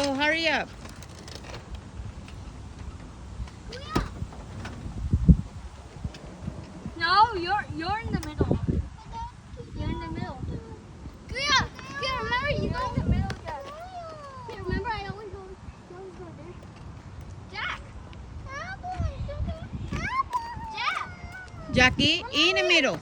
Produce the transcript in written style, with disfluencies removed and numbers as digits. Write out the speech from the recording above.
go. Hurry up. No, you're in the middle. You're in the middle. Kuya, remember you go in the middle, Jack. Kuya, remember I always go there. Jack. Jack. Jackie, in the middle.